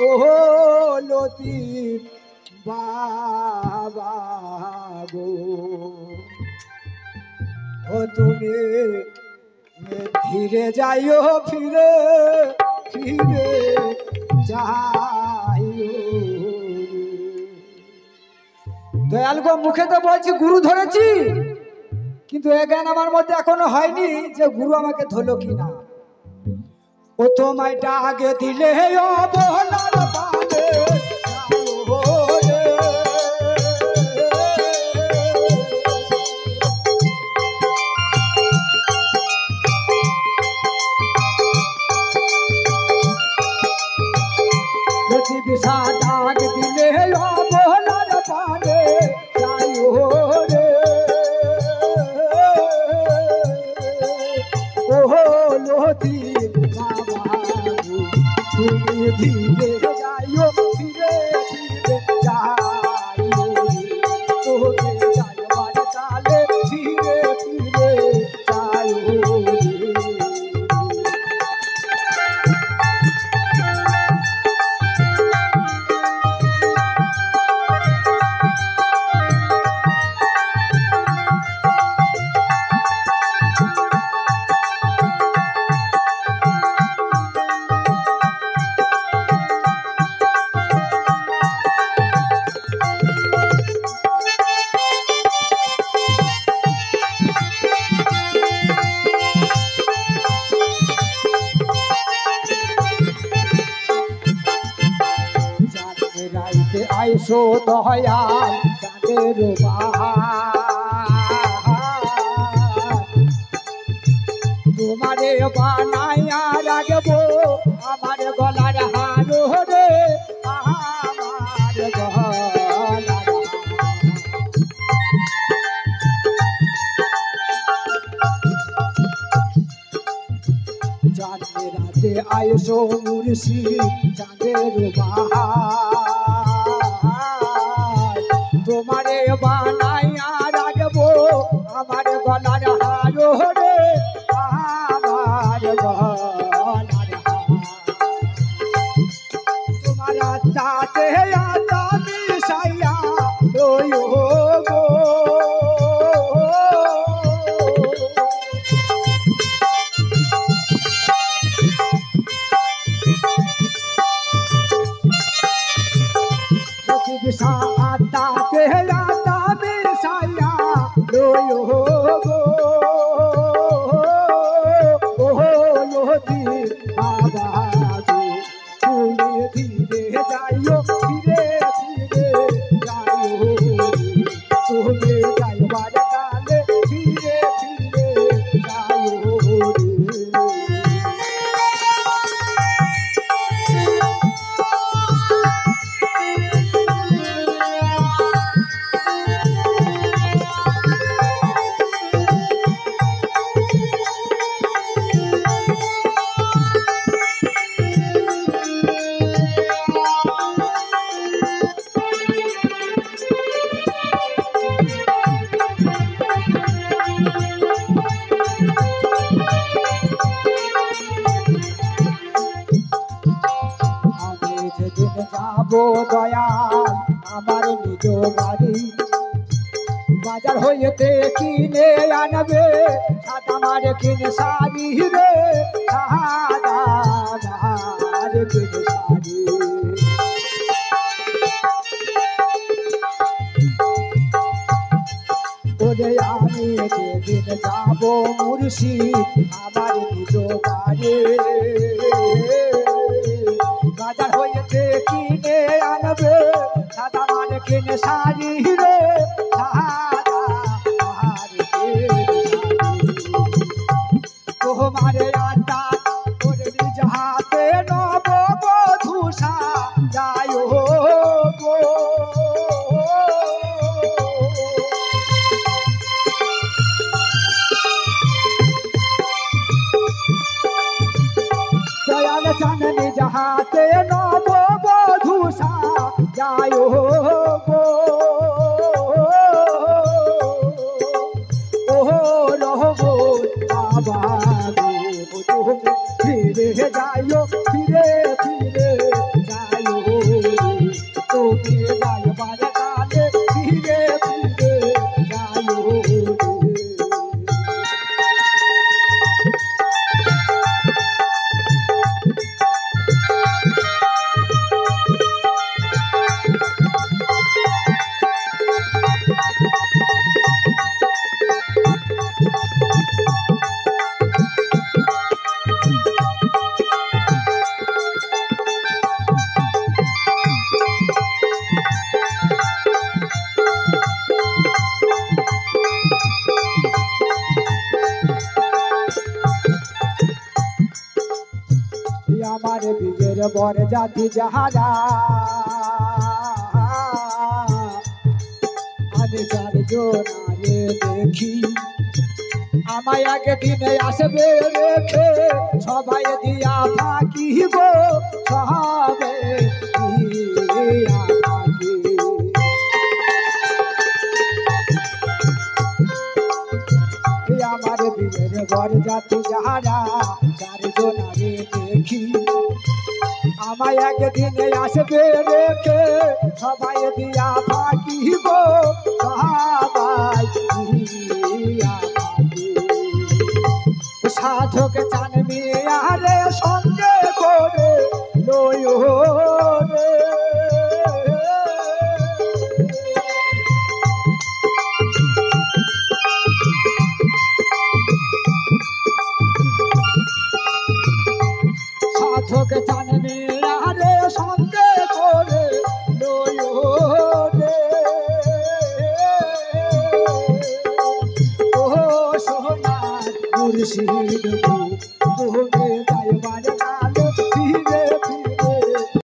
ও লতিফ বাবা গো, ও তুমি ধীরে যাইও ফিরে ফিরে যাইও। দয়াল গো, মুখে তো বলছি গুরু ধরেছি, কিন্তু এ জ্ঞান আমার মধ্যে এখনো হয়নি যে গুরু আমাকে ধরলো কিনা। ও তোমায় ডাকে দিলে অবহেলার বাঁধে বিশা ডাক দিলে অবহেলার বাঁধে যাইও রে। ওহো লতিফ বাবা গো, তুমি ধীরে যাইও ফিরে ফিরে যাইও রে। তোকে যাইবার কালে ফিরে ফিরে যাইও রে। রাইতে আইসো দয়াল চাঁদের তোমারে বানাইয়া রাখবো আমার গলার হার রে, আমার গলার চাঁদে রাতে আইসো মুর্শিদ চাঁদের তোমারে বানাইয়া রাখবো আমার গলার হার রে, আমার গলার তোমার তাতে আতা মিশাইয়া রইও গো। তাতে আতা মিশাইয়া রইও গো। ওহো লতিফ বাবা গো, তুমি ধীরে যাইও ফিরে ফিরে যাইও রে। তুমি যাইবার কালে ফিরে ফিরে যাইও রে। যাবো দয়াল আমার নিজ বাড়ি, বাজার হইতে কিনে আনবে সাদা মার কিনে শাড়ি রে, সাদা মার কিনে শাড়ি। ওরে আমি যেদিন যাবো মুর্শিদ আমার নিজ বাড়ি, বাজার হইতে কিনে আনবে সাদা মার কিনে শাড়ি রে, সাদা মার কিনে শাড়ি। তোমারে আটা করে নিজ হাতে নব বধূষা যাইও গো। দয়াল চান নিজ হাতে নব বধূষা যাইও গো। ওহো রহবো বাবা গো, তুমি ফিরে যাইও ফিরে ফিরে যাইও বর জাতি যাহারা আমি চারজন আরে দেখি আমায় একদিনে আসবে রেখে সবাই দিয়া থাকি গো সবে দিয়া থাকি। আমার বিয়ের বর জাতি যাহারা চারজন আরে দেখি আমায় একদিনে আসবে রেখে সবাই দিয়া থাকি গো সবাই দিয়া থাকি। সাধক চানবি আরে সঙ্গে করে লই